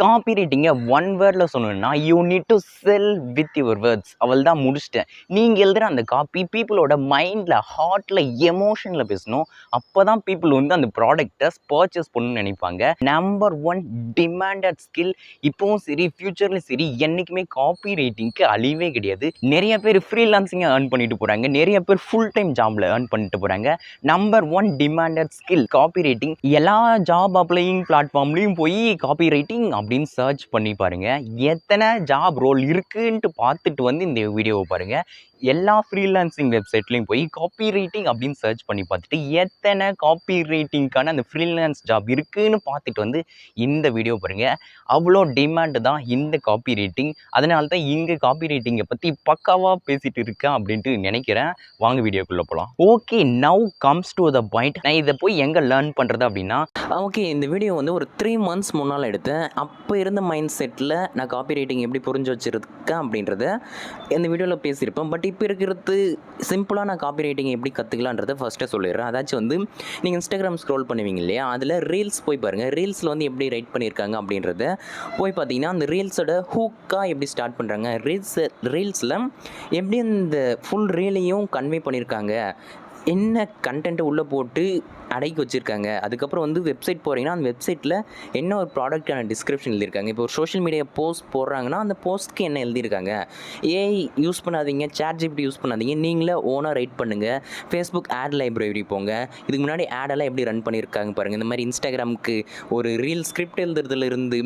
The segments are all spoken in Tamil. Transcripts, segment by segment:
காப்பி ரைட்டிங்கை ஒன் வேர்டில் சொல்லணும்னா you need to sell with your words. அவள் தான் முடிச்சிட்டேன். நீங்கள் எழுதுகிற அந்த காப்பி பீப்புளோட மைண்டில், ஹார்ட்டில், எமோஷனில் பேசணும். அப்போ தான் பீப்புள் வந்து அந்த ப்ராடக்டை பர்ச்சேஸ் பண்ணணும்னு நினைப்பாங்க. Number one demanded skill. இப்போவும் சரி, ஃப்யூச்சர்லையும் சரி, என்றைக்குமே காப்பி ரைட்டிங்க்கு அழிவே கிடையாது. நிறைய பேர் ஃப்ரீலான்சிங்காக ஏர்ன் பண்ணிட்டு போகிறாங்க, நிறைய பேர் ஃபுல் டைம் ஜாபில் ஏர்ன் பண்ணிட்டு போகிறாங்க. Number one demanded skill copy writing. எல்லா ஜாப் அப்ளையிங் பிளாட்ஃபார்ம்லேயும் போய் காப்பி ரைட்டிங் அப்படின்னு சர்ச் பண்ணி பாருங்கள். எத்தனை ஜாப் ரோல் இருக்குன்ட்டு பார்த்துட்டு வந்து இந்த வீடியோவை பாருங்கள். எல்லா ஃப்ரீலான்சிங் வெப்சைட்லேயும் போய் காப்பி ரைட்டிங் அப்படின்னு சர்ச் பண்ணி பார்த்துட்டு எத்தனை காப்பி ரைட்டிங்க்கான அந்த ஃப்ரீலான்ஸ் ஜாப் இருக்குதுன்னு பார்த்துட்டு வந்து இந்த வீடியோ பாருங்கள். அவ்வளோ டிமாண்டு தான் இந்த காப்பி ரைட்டிங். அதனால தான் இங்கே காப்பி ரைட்டிங்கை பற்றி பக்காவாக பேசிகிட்டு இருக்கேன் அப்படின்ட்டு நினைக்கிறேன். வாங்க வீடியோக்குள்ளே போகலாம். Okay, now comes to the point. நான் இதை போய் எங்கே லேர்ன் பண்ணுறது அப்படின்னா, ஓகே, இந்த வீடியோ வந்து ஒரு 3 months முன்னால் எடுத்தேன். அப்போ இருந்த மைண்ட் செட்டில் நான் காப்பி ரைட்டிங் எப்படி புரிஞ்சு வச்சுருக்கேன் அப்படின்றத இந்த வீடியோவில் பேசியிருப்பேன். பட் இப்போ இருக்கிறது சிம்பிளாக நான் காப்பி ரைட்டிங் எப்படி கற்றுக்கலான்றதை ஃபஸ்ட்டே சொல்லிடுறேன். அதாச்சும் வந்து நீங்கள் இன்ஸ்டாகிராம் ஸ்க்ரோல் பண்ணுவீங்க இல்லையா, அதில் ரீல்ஸ் போய் பாருங்கள். ரீல்ஸில் வந்து எப்படி ரைட் பண்ணியிருக்காங்க அப்படின்றத போய் பார்த்தீங்கன்னா, அந்த ரீல்ஸோட ஹூக்காக எப்படி ஸ்டார்ட் பண்ணுறாங்க, ரீல்ஸில் எப்படி இந்த ஃபுல் ரீலையும் கன்வே பண்ணியிருக்காங்க, என்ன கண்டென்ட்டு உள்ளே போட்டு அடக்கி வச்சுருக்காங்க. அதுக்கப்புறம் வந்து வெப்சைட் போகிறீங்கன்னா அந்த வெப்சைட்டில் என்ன ஒரு ப்ராடக்டான டிஸ்கிரிப்ஷன் எழுதியிருக்காங்க. இப்போ ஒரு சோஷியல் மீடியா போஸ்ட் போடுறாங்கன்னா அந்த போஸ்ட்க்கு என்ன எழுதியிருக்காங்க. ஏஐ யூஸ் பண்ணாதீங்க, ChatGPT யூஸ் பண்ணாதீங்க, நீங்களே ஓனாக ரைட் பண்ணுங்கள். ஃபேஸ்புக் ஆட் லைப்ரரி போங்க. இதுக்கு முன்னாடி ஆடெல்லாம் எப்படி ரன் பண்ணியிருக்காங்க பாருங்கள். இந்த மாதிரி இன்ஸ்டாகிராமுக்கு ஒரு ரீல் ஸ்கிரிப்ட் எழுதுறதுலேருந்து,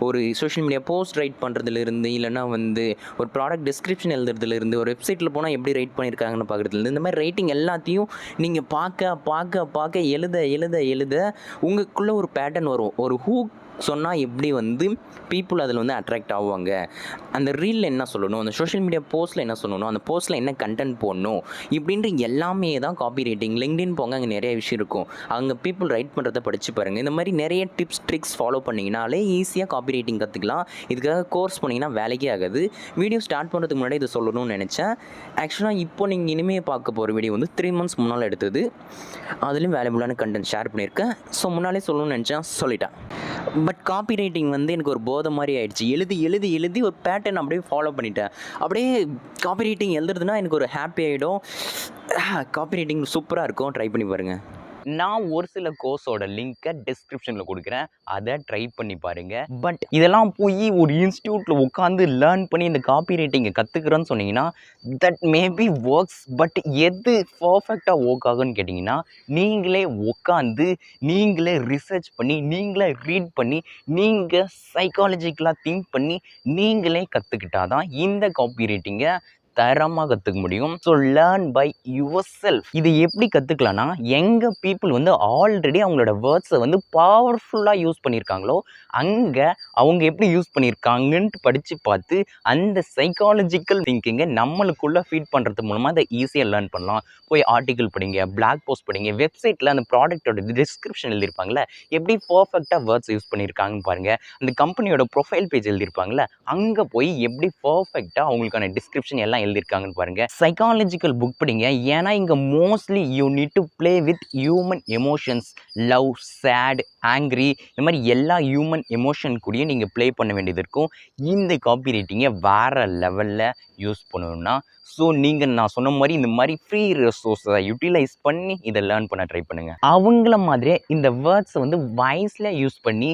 ஒரு சோஷியல் மீடியா போஸ்ட் ரைட் பண்ணுறதுலேருந்து, இல்லைனா வந்து ஒரு ப்ராடக்ட் டிஸ்கிரிப்ஷன் எழுதுறதுலேருந்து, ஒரு வெப்சைட்டில் போனால் எப்படி ரைட் பண்ணியிருக்காங்கன்னு பார்க்குறதுலேருந்து, இந்த மாதிரி ரைட்டிங் எல்லாத்தையும் நீங்கள் பார்க்க எழுத உங்களுக்குள்ளே ஒரு பேட்டர்ன் வரும். ஒரு ஹூக் சொன்னால் எப்படி வந்து பீப்புள் அதில் வந்து அட்ராக்ட் ஆகுவாங்க, அந்த ரீலில் என்ன சொல்லணும், அந்த சோஷியல் மீடியா போஸ்ட்டில் என்ன சொல்லணும், அந்த போஸ்ட்டில் என்ன கண்டென்ட் போடணும், இப்படின்ற எல்லாமே தான் காப்பி ரைட்டிங். லிங்க்டின் போங்க, அங்கே நிறைய விஷயம் இருக்கும். அங்கே பீப்புள் ரைட் பண்ணுறதை படித்து பாருங்கள். இந்த மாதிரி நிறைய டிப்ஸ் ட்ரிக்ஸ் ஃபாலோ பண்ணிங்கனாலே ஈஸியாக காப்பி ரைட்டிங் கற்றுக்கலாம். இதுக்காக கோர்ஸ் பண்ணிங்கன்னா வேலைக்கே ஆகாது. வீடியோ ஸ்டார்ட் பண்ணுறதுக்கு முன்னாடி இதை சொல்லணும்னு நினச்சேன். ஆக்சுவலாக இப்போ நீங்கள் இனிமேல் பார்க்க போகிற வீடியோ வந்து 3 months முன்னால் எடுத்தது. அதுலேயும் வேல்யூபிளான கண்டென்ட் ஷேர் பண்ணியிருக்கேன். ஸோ முன்னாலே சொல்லணும்னு நினச்சேன், சொல்லிட்டேன். பட் காப்பி ரைட்டிங் வந்து எனக்கு ஒரு போதை மாதிரி ஆயிடுச்சு. எழுதி ஒரு பேட்டர்ன் அப்படியே ஃபாலோ பண்ணிட்டேன். அப்படியே காப்பி ரைட்டிங் எழுதுறதுனா எனக்கு ஒரு ஹாப்பி ஆகிடும். காப்பி ரைட்டிங் சூப்பராக இருக்கும், ட்ரை பண்ணி பாருங்கள். நான் ஒரு சில கோர்ஸோட லிங்க்கை டிஸ்கிரிப்ஷனில் கொடுக்குறேன், அதை ட்ரை பண்ணி பாருங்கள். பட் இதெல்லாம் போய் ஒரு இன்ஸ்டியூட்டில் உட்காந்து லேர்ன் பண்ணி இந்த காப்பி ரைட்டிங்கை கற்றுக்குறேன்னு சொன்னீங்கன்னா தட் மேபி ஒர்க்ஸ். பட் எது பர்ஃபெக்டாக ஒர்க் ஆகுன்னு கேட்டிங்கன்னா, நீங்களே உட்காந்து நீங்களே ரிசர்ச் பண்ணி நீங்களே ரீட் பண்ணி நீங்கள் சைக்காலஜிக்கலாக திங்க் பண்ணி நீங்களே கற்றுக்கிட்டா தான் இந்த காப்பி ரைட்டிங்கை தரமாக கற்றுக்க முடியும். So learn by yourself. இது எப்படி கற்றுக்கலான்னா, எங்கள் பீப்புள் வந்து ஆல்ரெடி அவங்களோட வேர்ட்ஸை வந்து பவர்ஃபுல்லாக யூஸ் பண்ணியிருக்காங்களோ அங்கே அவங்க எப்படி யூஸ் பண்ணியிருக்காங்கன்ட்டு படித்து பார்த்து அந்த சைக்காலஜிக்கல் திங்கிங்கை நம்மளுக்குள்ளே ஃபீட் பண்ணுறது மூலமாக அதை ஈஸியாக லேர்ன் பண்ணலாம். போய் ஆர்டிக்கல் படிங்க, பிளாக் போஸ்ட் படிங்க, வெப்சைட்டில் அந்த ப்ராடக்டோட டிஸ்கிரிப்ஷன் எழுதியிருப்பாங்களே எப்படி பர்ஃபெக்டாக வேர்ட்ஸ் யூஸ் பண்ணியிருக்காங்கன்னு பாருங்கள். அந்த கம்பெனியோட ப்ரொஃபைல் பேஜ் எழுதியிருப்பாங்களே அங்கே போய் எப்படி பர்ஃபெக்டாக அவங்களுக்கான டிஸ்கிரிப்ஷன் எல்லாம் எழுதியிருக்காங்கன்னு பாருங்க. சைக்காலஜிக்கல் புக் படிங்க. ஏன்னா இங்கே mostly you need to play with human emotions. Love, sad, angry, இந்த மாதிரி எல்லா ஹியூமன் எமோஷன் கூடயும் நீங்கள் ப்ளே பண்ண வேண்டியது இருக்கும். இந்த காப்பி ரைட்டிங்கை வேறு லெவலில் யூஸ் பண்ணணும்னா ஸோ நீங்கள் நான் சொன்ன மாதிரி இந்த மாதிரி ஃப்ரீ ரிசோர்ஸை யூட்டிலைஸ் பண்ணி இதை லேர்ன் பண்ண ட்ரை பண்ணுங்கள். அவங்கள மாதிரியே இந்த வேர்ட்ஸை வந்து வாய்ஸில் யூஸ் பண்ணி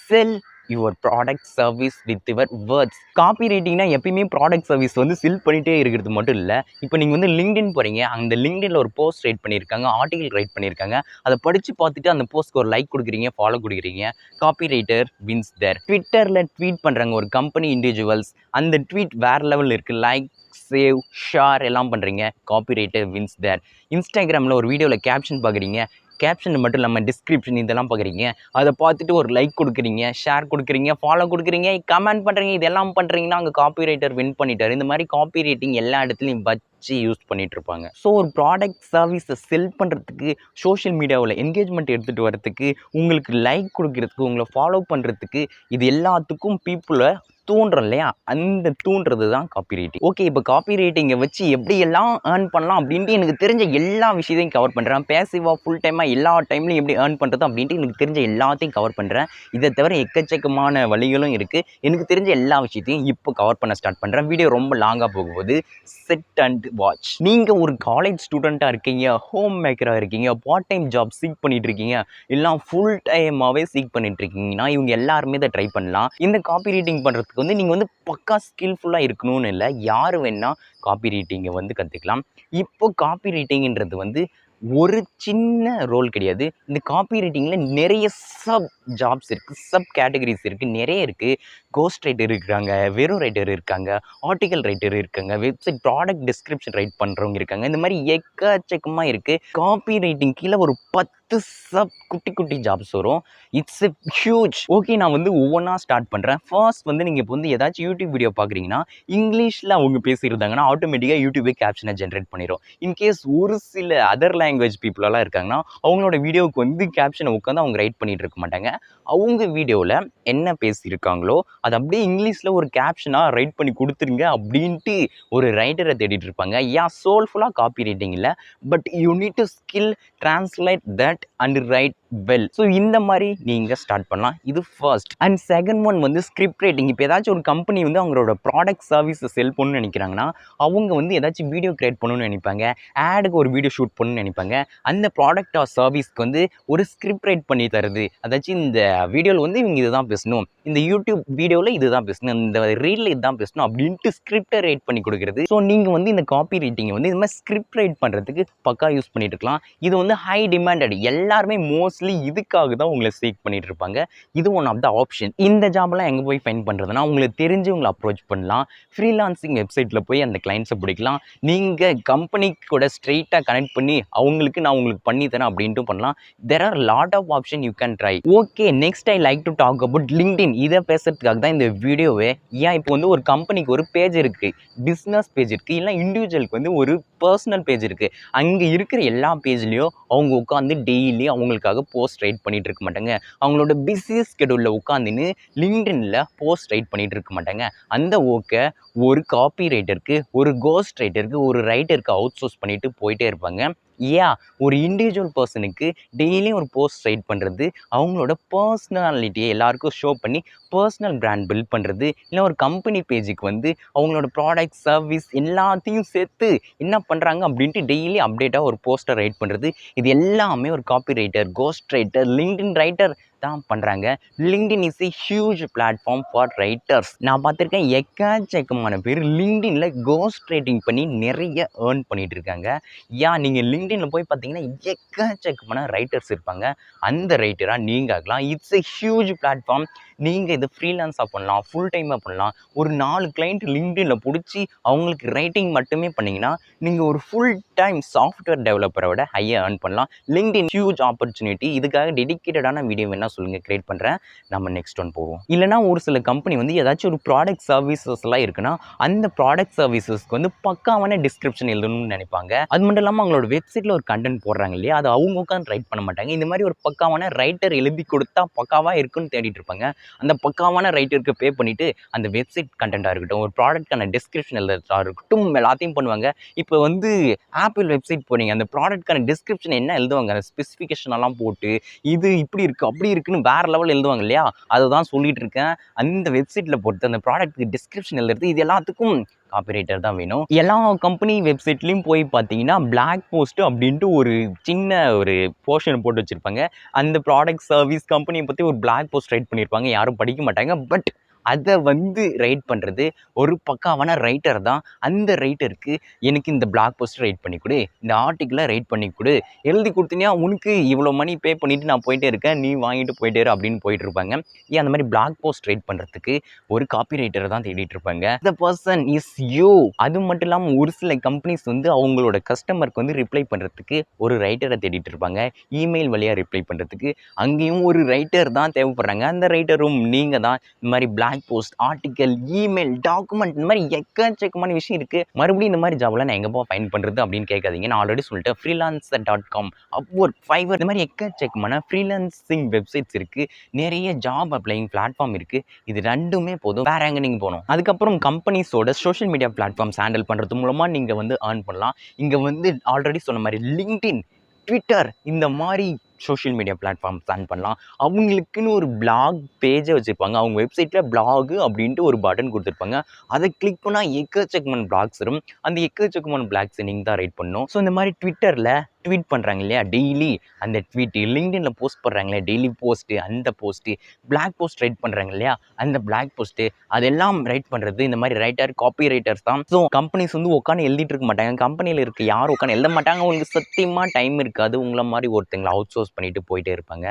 sell your product service with your words. Copy ரைட்டிங்னா எப்பயுமே ப்ராடக்ட் சர்வீஸ் வந்து செல் பண்ணிகிட்டே இருக்கிறது மட்டும் இல்லை. இப்போ நீங்கள் வந்து லிங்க்டின் போகிறீங்க, அந்த லிங்க்டினில் ஒரு போஸ்ட் ரைட் பண்ணியிருக்காங்க, ஆர்டிகல் ரைட் பண்ணியிருக்காங்க, அதை படித்து பார்த்துட்டு அந்த போஸ்ட்க்கு ஒரு லைக் கொடுக்குறீங்க, ஃபாலோ கொடுக்குறீங்க. காப்பி ரைட்டர் வின்ஸ் தேர். ட்விட்டரில் ட்வீட் பண்ணுறாங்க ஒரு கம்பெனி இண்டிவிஜுவல்ஸ், அந்த ட்வீட் வேறு லெவலில் இருக்குது, லைக், சேவ், ஷேர் எல்லாம் பண்ணுறீங்க, காப்பி ரைட்டர் வின்ஸ் தேர். இன்ஸ்டாகிராமில் ஒரு வீடியோவில் கேப்ஷன் பார்க்குறீங்க, கேப்ஷன் மட்டும் இல்லாமல் டிஸ்கிரிப்ஷன் இதெல்லாம் பார்க்குறீங்க, அதை பார்த்துட்டு ஒரு லைக் கொடுக்குறீங்க, ஷேர் கொடுக்குறீங்க, ஃபாலோ கொடுக்குறீங்க, கமெண்ட் பண்ணுறீங்க, இதெல்லாம் பண்ணுறீங்கன்னா அங்கே காப்பி ரைட்டர் வின் பண்ணிட்டார். இந்த மாதிரி காப்பி ரைட்டிங் எல்லா இடத்துலையும் வச்சு யூஸ் பண்ணிட்டு இருப்பாங்க. ஸோ ஒரு ப்ராடக்ட் சர்வீஸை செல் பண்ணுறதுக்கு, சோஷியல் மீடியாவில் என்கேஜ்மெண்ட் எடுத்துகிட்டு வரதுக்கு, உங்களுக்கு லைக் கொடுக்கறதுக்கு, உங்களை ஃபாலோ பண்ணுறதுக்கு, இது எல்லாத்துக்கும் பீப்புளை தூண்டுறோம் இல்லையா, அந்த தூண்டுறது தான் காப்பி ரைட்டிங். ஓகே, இப்போ காப்பி ரைட்டிங்கை வச்சு எப்படியெல்லாம் ஏர்ன் பண்ணலாம் அப்படின்ட்டு எனக்கு தெரிஞ்ச எல்லா விஷயத்தையும் கவர் பண்ணுறேன். பேசிவாக ஃபுல் டைமாக எல்லா டைம்லையும் எப்படி ஏர்ன் பண்ணுறது அப்படின்ட்டு எனக்கு தெரிஞ்ச எல்லாத்தையும் கவர் பண்ணுறேன். இதை தவிர எக்கச்சக்கமான வழிகளும் இருக்குது. எனக்கு தெரிஞ்ச எல்லா விஷயத்தையும் இப்போ கவர் பண்ண ஸ்டார்ட் பண்ணுறேன். வீடியோ ரொம்ப லாங்காக போகும்போது செட் அண்ட் வாட்ச். நீங்கள் ஒரு காலேஜ் ஸ்டூடெண்ட்டாக இருக்கீங்க, ஹோம் மேக்கராக இருக்கீங்க, பார்ட் டைம் ஜாப் சீக் பண்ணிட்டு இருக்கீங்க, எல்லாம் ஃபுல் டைமாகவே சீக் பண்ணிட்டு இருக்கீங்கன்னா இவங்க எல்லாருமே இதை ட்ரை பண்ணலாம். இந்த காப்பி ரைட்டிங் பண்ணுறதுக்கு வந்து நீங்கள் வந்து பக்கா ஸ்கில்ஃபுல்லாக இருக்கணும்னு இல்லை, யார் வேணால் காப்பி ரைட்டிங்கை வந்து கற்றுக்கலாம். இப்போ காப்பி ரைட்டிங்கிறது வந்து ஒரு சின்ன ரோல் கிடையாது. இந்த காப்பி ரைட்டிங்கில் நிறைய சப் ஜாப்ஸ் இருக்குது, சப் கேட்டகரிஸ் இருக்குது, நிறைய இருக்குது. கோஸ்ட் ரைட்டர் இருக்கிறாங்க, வெறும் ரைட்டர் இருக்காங்க, ஆர்டிக்கல் ரைட்டர் இருக்காங்க, வெப்சைட் ப்ராடக்ட் டிஸ்கிரிப்ஷன் ரைட் பண்ணுறவங்க இருக்காங்க. இந்த மாதிரி எக்கச்சக்கமாக இருக்குது. காப்பி ரைட்டிங் கீழே ஒரு 10 சப் குட்டி குட்டி ஜாப்ஸ் வரும். It's a huge. ஓகே, நான் வந்து ஒவ்வொன்றா ஸ்டார்ட் பண்ணுறேன். ஃபர்ஸ்ட் வந்து நீங்கள் இப்போ வந்து ஏதாச்சும் யூடியூப் வீடியோ பார்க்குறீங்கன்னா இங்கிலீஷில் அவங்க பேசியிருந்தாங்கன்னா ஆட்டோமேட்டிக்காக யூடியூபே கேப்ஷனை ஜென்ரேட் பண்ணிடும். இன்கேஸ் ஒரு சில அதர் லாங்குவேஜ் பீப்புளெல்லாம் இருக்காங்கன்னா அவங்களோட வீடியோவுக்கு வந்து கேப்ஷனை உட்காந்து அவங்க ரைட் பண்ணிகிட்டு இருக்க மாட்டாங்க. அவங்க வீடியோவில் என்ன பேசியிருக்காங்களோ அது அப்படியே இங்கிலீஷில் ஒரு கேப்ஷனாக ரைட் பண்ணி கொடுத்துருங்க அப்படின்ட்டு ஒரு ரைட்டரை தேடிட்டு இருப்பாங்க. சோல்ஃபுல்லாக காப்பி ரைட்டிங் இல்லை, but you need to skill translate that and right well. So இந்த மாதிரி நீங்கள் ஸ்டார்ட் பண்ணலாம். இது ஃபர்ஸ்ட். அண்ட் செகண்ட் ஒன் வந்து ஸ்கிரிப்ட் ரைட்டிங். இப்போ ஏதாச்சும் ஒரு கம்பெனி வந்து அவங்களோட ப்ராடக்ட் சர்வீஸை செல் பண்ணணும்னு நினைக்கிறாங்கன்னா அவங்க வந்து ஏதாச்சும் வீடியோ கிரியேட் பண்ணணும்னு நினைப்பாங்க, ஆடுக்கு ஒரு வீடியோ ஷூட் பண்ணணும்னு நினைப்பாங்க. அந்த ப்ராடக்ட் ஆர் சர்வீஸ்க்கு வந்து ஒரு ஸ்கிரிப்ட் ரைட் பண்ணி தருது. அதாச்சும் இந்த வீடியோவில் வந்து இவங்க இதுதான் பேசணும், இந்த யூடியூப் வீடியோவில் இதுதான் பேசணும், இந்த ரீலில் இதுதான் பேசணும் அப்படின்ட்டு ஸ்கிரிப்டை ரைட் பண்ணி கொடுக்குறது. ஸோ நீங்கள் வந்து இந்த காப்பி ரைட்டிங்கை வந்து இது மாதிரி ஸ்கிரிப்ட் ரைட் பண்ணுறதுக்கு பக்கா யூஸ் பண்ணிட்டு இருக்கலாம். இது வந்து ஹை டிமாண்டட். எல்லாருமே மோஸ்ட்லி இதுக்காக தான் உங்களை சீக் பண்ணிட்டு இருப்பாங்க. இது ஒன் ஆஃப் த ஆப்ஷன். இந்த ஜாப்லாம் எங்கே போய் ஃபைண்ட் பண்ணுறதுனா உங்களுக்கு தெரிஞ்சு உங்களை அப்ரோச் பண்ணலாம். ஃப்ரீலான்சிங் வெப்சைட்டில் போய் அந்த கிளைண்ட்ஸை பிடிக்கலாம். நீங்கள் கம்பெனி கூட ஸ்ட்ரெயிட்டாக கனெக்ட் பண்ணி அவங்களுக்கு நான் உங்களுக்கு பண்ணி தரேன் அப்படின்ட்டு பண்ணலாம். There are lot of option you can try. Okay, next I like to talk about LinkedIn. இதை பேசுறதுக்காக தான் இந்த வீடியோவே. ஏன் இப்போ வந்து ஒரு கம்பெனிக்கு ஒரு பேஜ் இருக்குது, பிஸ்னஸ் பேஜ் இருக்குது, இல்லை இண்டிவிஜுவலுக்கு வந்து ஒரு பர்சனல் பேஜ் இருக்குது. அங்கே இருக்கிற எல்லா பேஜ்லேயும் அவங்க உட்காந்து டெய்லி அவங்களுக்காக போஸ்ட் ரைட் பண்ணிட்டு இருக்க மாட்டாங்க. அவங்களோட பிஸி ஸ்கெடியூலில் உட்காந்துன்னு லிங்க்டின்ல போஸ்ட் ரைட் பண்ணிட்டு இருக்க மாட்டாங்க. அந்த ஓகே ஒரு காப்பி ரைட்டருக்கு, ஒரு கோஸ்ட் ரைட்டருக்கு, ஒரு ரைட்டருக்கு அவுட் சோர்ஸ் பண்ணிட்டு போயிட்டே இருப்பாங்க. ஒரு இண்டிவிஜுவல் பர்சனுக்கு டெய்லியும் ஒரு போஸ்ட் ரைட் பண்ணுறது, அவங்களோட பர்சனாலிட்டியை எல்லாருக்கும் ஷோ பண்ணி பர்சனல் பிராண்ட் பில்ட் பண்ணுறது, இல்லை ஒரு கம்பெனி பேஜுக்கு வந்து அவங்களோட ப்ராடக்ட் சர்வீஸ் எல்லாத்தையும் சேர்த்து என்ன பண்ணுறாங்க அப்படின்ட்டு டெய்லி அப்டேட்டாக ஒரு போஸ்டர் ரைட் பண்ணுறது, இது எல்லாமே ஒரு copy writer, ghost writer, LinkedIn writer தான் பண்ணுறாங்க. LinkedIn is a huge platform for writers. நான் பார்த்துருக்கேன் எக்கச்சக்கமான பேர் லிங்க்டின்ல கோஸ்ட் ரைட்டிங் பண்ணி நிறைய ஏர்ன் பண்ணிட்டு இருக்காங்க. நீங்கள் லிங்க்டின்ல போய் பார்த்தீங்கன்னா எக்கச்சக்கமான ரைட்டர்ஸ் இருப்பாங்க. அந்த ரைட்டராக நீங்கள் ஆகலாம். It's A huge platform. நீங்கள் இது ஃப்ரீலான்ஸாக பண்ணலாம், ஃபுல் டைமாக பண்ணலாம். ஒரு 4 கிளைண்ட் லிங்க்டின்ல பிடிச்சி அவங்களுக்கு ரைட்டிங் மட்டுமே பண்ணிங்கன்னா நீங்கள் ஒரு ஃபுல் டைம் சாஃப்ட்வேர் டெவலப்பரோட ஹையாக ஏர்ன் பண்ணலாம். LinkedIn huge opportunity. இதுக்காக டெடிக்கேட்டடான வீடியோ வேணா சொல்லுங்கள், கிரியேட் பண்ணுறேன். நம்ம நெக்ஸ்ட் ஒன் போவோம். இல்லைனா ஒரு சில கம்பெனி வந்து ஏதாச்சும் ஒரு ப்ராடக்ட் சர்வீசஸ்லாம் இருக்குன்னா அந்த ப்ராடக்ட் சர்வீசஸ்க்கு வந்து பக்காவான டிஸ்கிரிப்ஷன் எழுதணும்னு நினைப்பாங்க. அது மட்டும் இல்லாமல் அவங்களோட வெப்சைட்டில் ஒரு கண்டென்ட் போடுறாங்க இல்லையா, அது அவங்க உட்காந்து ரைட் பண்ண மாட்டாங்க. இந்த மாதிரி ஒரு பக்காவான ரைட்டர் எழுதி கொடுத்தா பக்காவாக இருக்குன்னு தேடிட்டு இருப்பாங்க. அந்த பக்காவான ரைட்டருக்கு பே பண்ணிவிட்டு அந்த வெப்சைட் கண்டென்ட்டாக இருக்கட்டும், ஒரு ப்ராடக்டான டிஸ்கிரிப்ஷன் எழுதுறதா இருக்கட்டும், எல்லாத்தையும் பண்ணுவாங்க. இப்போ வந்து ஆப்பிள் வெப்சைட் போனீங்க, அந்த ப்ராடக்ட்கான டிஸ்கிரிப்ஷன் என்ன எழுதுவாங்க, அந்த ஸ்பெசிஃபிகேஷன் எல்லாம் போட்டு இது இப்படி இருக்குது அப்படி இருக்குன்னு வேறு லெவல் எழுதுவாங்க இல்லையா, அதை தான் சொல்லிட்டு இருக்கேன். அந்த வெப்சைட்டில் போட்டு அந்த ப்ராடக்ட்டுக்கு டிஸ்கிரிப்ஷன் எழுதுறது, இது எல்லாத்துக்கும் காப்பிரைட்டர் தான் வேணும். எல்லா கம்பெனி வெப்சைட்லையும் போய் பார்த்தீங்கன்னா பிளாக் போஸ்ட் அப்படின்ட்டு ஒரு சின்ன ஒரு போர்ஷன் போட்டு வச்சுருப்பாங்க. அந்த ப்ராடக்ட் சர்வீஸ் கம்பெனியை பற்றி ஒரு பிளாக் போஸ்ட் ரைட் பண்ணியிருப்பாங்க, யாரும் படிக்க மாட்டாங்க. பட் அதை வந்து ரைட் பண்ணுறது ஒரு பக்காவான ரைட்டர் தான். அந்த ரைட்டருக்கு எனக்கு இந்த பிளாக் போஸ்ட் ரைட் பண்ணி கொடு, இந்த ஆர்டிக்கிளை ரைட் பண்ணி கொடு, எழுதி கொடுத்தீங்கன்னா உனக்கு இவ்வளோ மணி பே பண்ணிவிட்டு நான் போயிட்டே இருக்கேன், நீ வாங்கிட்டு போயிட்டே இரு அப்படின்னு போயிட்டு இருப்பாங்க. அந்த மாதிரி பிளாக் போஸ்ட் ரைட் பண்ணுறதுக்கு ஒரு காப்பி ரைட்டரை தான் தேடிட்டு இருப்பாங்க. The person is you. அது மட்டும் இல்லாமல் ஒரு சில கம்பெனிஸ் வந்து அவங்களோட கஸ்டமருக்கு வந்து ரிப்ளை பண்ணுறதுக்கு ஒரு ரைட்டரை தேடிட்டு இருப்பாங்க. இமெயில் வழியாக ரிப்ளை பண்ணுறதுக்கு அங்கேயும் ஒரு ரைட்டர் தான் தேவைப்படுறாங்க. அந்த ரைட்டரும் நீங்கள் தான். இந்த மாதிரி blog blog post, article, email, document இந்த மாதிரி எக்கச்சக்கமான விஷயம் இருக்குது. மறுபடியும் இந்த மாதிரி ஜாப்லாம் நான் எங்கேப்பா ஃபைண்ட் பண்ணுறது அப்படின்னு கேட்காதீங்க. நான் ஆல்ரெடி சொல்லிட்டேன், freelancer.com, Upwork, Fiverr இந்த மாதிரி எக்கச்சக்கமான ஃப்ரீலான்சிங் வெப்சைட்ஸ் இருக்குது. நிறைய ஜாப் அப்ளைங் பிளாட்ஃபார்ம் இருக்குது. இது ரெண்டுமே போதும், வேற எங்கே நீங்கள் போகணும். அதுக்கப்புறம் கம்பெனிஸோட சோஷியல் மீடியா பிளாட்ஃபார்ம்ஸ் ஹேண்டில் பண்ணுறது மூலமாக நீங்கள் வந்து ஏர்ன் பண்ணலாம். இங்கே வந்து ஆல்ரெடி சொன்ன மாதிரி லிங்க்டின், ட்விட்டர் இந்த மாதிரி சோஷியல் மீடியா பிளாட்ஃபார்ம்ஸ் ரன் பண்ணலாம். அவங்களுக்குன்னு ஒரு பிளாக் பேஜை வச்சுருப்பாங்க. அவங்க வெப்சைட்டில் பிளாகு அப்படின்ட்டு ஒரு பட்டன் கொடுத்துருப்பாங்க. அதை கிளிக் பண்ணால் எக்கச்சக்கமான பிளாக்ஸ் வரும். அந்த எக்கச்சக்கமான பிளாக்ஸை நீங்கள் தான் ரைட் பண்ணணும். ஸோ இந்த மாதிரி ட்விட்டரில் ட்வீட் பண்ணுறாங்க இல்லையா, டெய்லி அந்த ட்வீட்டு, லிங்க்டினில் போஸ்ட் பண்ணுறாங்களே டெய்லி போஸ்ட்டு, அந்த போஸ்ட்டு, பிளாக் போஸ்ட் ரைட் பண்ணுறாங்க இல்லையா, அந்த பிளாக் போஸ்ட்டு அதெல்லாம் ரைட் பண்ணுறது இந்த மாதிரி ரைட்டர், காப்பி ரைட்டர்ஸ் தான். ஸோ கம்பெனிஸ் வந்து உட்காந்து எழுதிட்டு இருக்க மாட்டாங்க. கம்பெனியில் இருக்க யாரும் உட்காந்து எழுத மாட்டாங்க. அவங்களுக்கு சத்தியமாக டைம் இருக்காது. உங்களை மாதிரி ஒருத்தங்களை அவுட் சோர்ஸ் பண்ணிட்டு போயிட்டே இருப்பாங்க.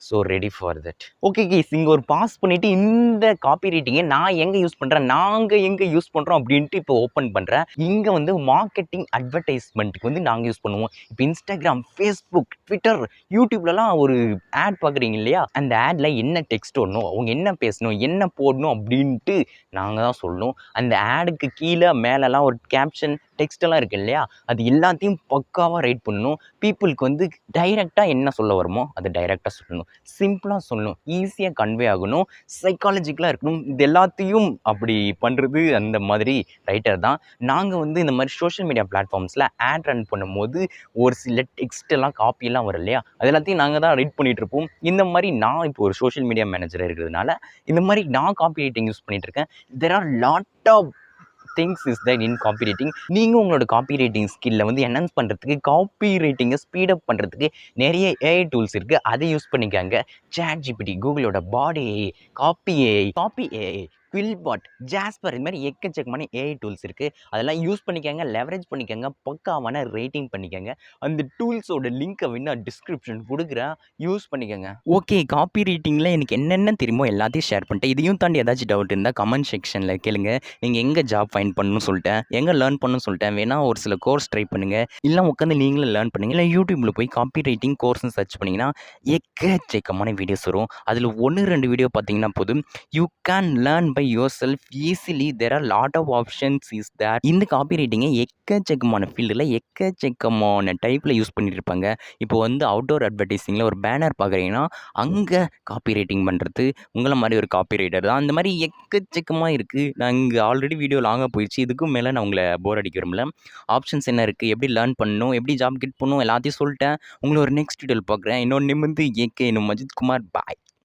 So ready for that. Okay guys, இங்கே ஒரு பாஸ் பண்ணிவிட்டு இந்த காப்பி ரைட்டிங்கை நான் எங்கே யூஸ் பண்ணுறேன், நாங்கள் எங்கே யூஸ் பண்ணுறோம் அப்படின்ட்டு இப்போ ஓப்பன் பண்ணுறேன். இங்கே வந்து மார்க்கெட்டிங் அட்வர்டைஸ்மெண்ட்டுக்கு வந்து நாங்கள் யூஸ் பண்ணுவோம். இப்போ இன்ஸ்டாகிராம், ஃபேஸ்புக், ட்விட்டர், யூடியூப்லலாம் ஒரு ஆட் பார்க்குறீங்க இல்லையா, அந்த ஆடில் என்ன டெக்ஸ்ட் வரணும், அவங்க என்ன பேசணும், என்ன போடணும் அப்படின்ட்டு நாங்கள் தான் சொல்லணும். அந்த ஆடுக்கு கீழே மேலெலாம் ஒரு கேப்ஷன் டெக்ஸ்டெல்லாம் இருக்குது இல்லையா, அது எல்லாத்தையும் பக்காவாக ரைட் பண்ணணும். பீப்புளுக்கு வந்து டைரெக்டாக என்ன சொல்ல வருமோ அதை டைரெக்டாக சொல்லணும், சிம்பிளாக சொல்லணும், ஈஸியாக கன்வே ஆகணும், சைக்காலஜிக்கலாக இருக்கணும். இது எல்லாத்தையும் அப்படி பண்ணுறது அந்த மாதிரி ரைட்டர் தான். நாங்கள் வந்து இந்த மாதிரி சோஷியல் மீடியா பிளாட்ஃபார்ம்ஸில் ஆட் ரன் பண்ணும்போது ஒரு சில டெக்ஸ்ட்டெல்லாம் காப்பியெல்லாம் வரும் இல்லையா, அது எல்லாத்தையும் நாங்கள் தான் ரைட் பண்ணிகிட்டு இருப்போம். இந்த மாதிரி நான் இப்போ ஒரு சோஷியல் மீடியா மேனேஜராக இருக்கிறதுனால இந்த மாதிரி நான் காப்பி ரைட்டிங் யூஸ் பண்ணிகிட்ருக்கேன். There are lot of things is that in copy writing. நீங்கள் உங்களோட காப்பி ரைட்டிங் ஸ்கில்லை வந்து என்ஹான்ஸ் பண்ணுறதுக்கு, காப்பி ரைட்டிங்கை ஸ்பீடப் பண்ணுறதுக்கு நிறைய ஏஐ டூல்ஸ் இருக்குது. அதை யூஸ் பண்ணிக்காங்க. ChatGPT, கூகுளோட பாடி ஏஐ, காப்பி ஏஐ, குவில்பாட், ஜாஸ்பர் இந்த மாதிரி எக்கச்சக்கமான ஏஐ டூல்ஸ் இருக்குது. அதெல்லாம் யூஸ் பண்ணிக்கங்க, லெவரேஜ் பண்ணிக்கங்க, பக்காவான ரேட்டிங் பண்ணிக்கங்க. அந்த டூல்ஸோட லிங்க்கை வேணா டிஸ்கிரிப்ஷன் கொடுக்குறேன், யூஸ் பண்ணிக்கங்க. ஓகே, காப்பி ரைட்டிங்கில் எனக்கு என்னென்ன தெரியுமோ எல்லாத்தையும் ஷேர் பண்ணிட்டேன். இதையும் தாண்டி ஏதாச்சும் டவுட் இருந்தால் கமெண்ட் செக்ஷனில் கேளுங்க. நீங்கள் எங்கே ஜாப் ஃபைண்ட் பண்ணணும்னு சொல்லிட்டேன், எங்கே லேர்ன் பண்ணணும்னு சொல்லிட்டேன். வேணா ஒரு சில கோர்ஸ் ட்ரை பண்ணுங்கள், இல்லை உட்காந்து நீங்களும் லேர்ன் பண்ணுங்கள். இல்லை யூடியூப்பில் போய் காப்பி ரைட்டிங் கோர்ஸ்னு சர்ச் பண்ணிங்கன்னா எக்கச்சக்கமான வீடியோஸ் வரும். அதில் 1-2 வீடியோ பார்த்தீங்கன்னா போதும், you can learn by yourself easily. There are lot of options is that. இந்த காப்பி ரைட்டிங்கை எக்கச்சக்கமான ஃபீல்டில் எக்கச்சக்கமான டைப்பில் யூஸ் பண்ணிட்டு இருப்பாங்க. இப்போ வந்து அவுட்டோர் அட்வர்டைஸிங்கில் ஒரு பேனர் பார்க்குறீங்கன்னா அங்கே காப்பி ரைட்டிங் பண்ணுறது உங்களை மாதிரி ஒரு காப்பி ரைட்டர் தான். அந்த மாதிரி எக்கச்சக்கமாக இருக்குது. நான் இங்கே ஆல்ரெடி வீடியோ லாங்காக போயிடுச்சு. இதுக்கும் மேலே நான் உங்களை போர் அடிக்க விரும்பல. ஆப்ஷன்ஸ் என்ன இருக்குது, எப்படி லேர்ன் பண்ணணும், எப்படி ஜாப் கெட் பண்ணணும் எல்லாத்தையும் சொல்லிட்டேன். உங்களை ஒரு நெக்ஸ்ட் வீடியோவில் பார்க்குறேன். இன்னொன்று நிமிர்ந்து ஏகே மஜித் குமார். பாய்.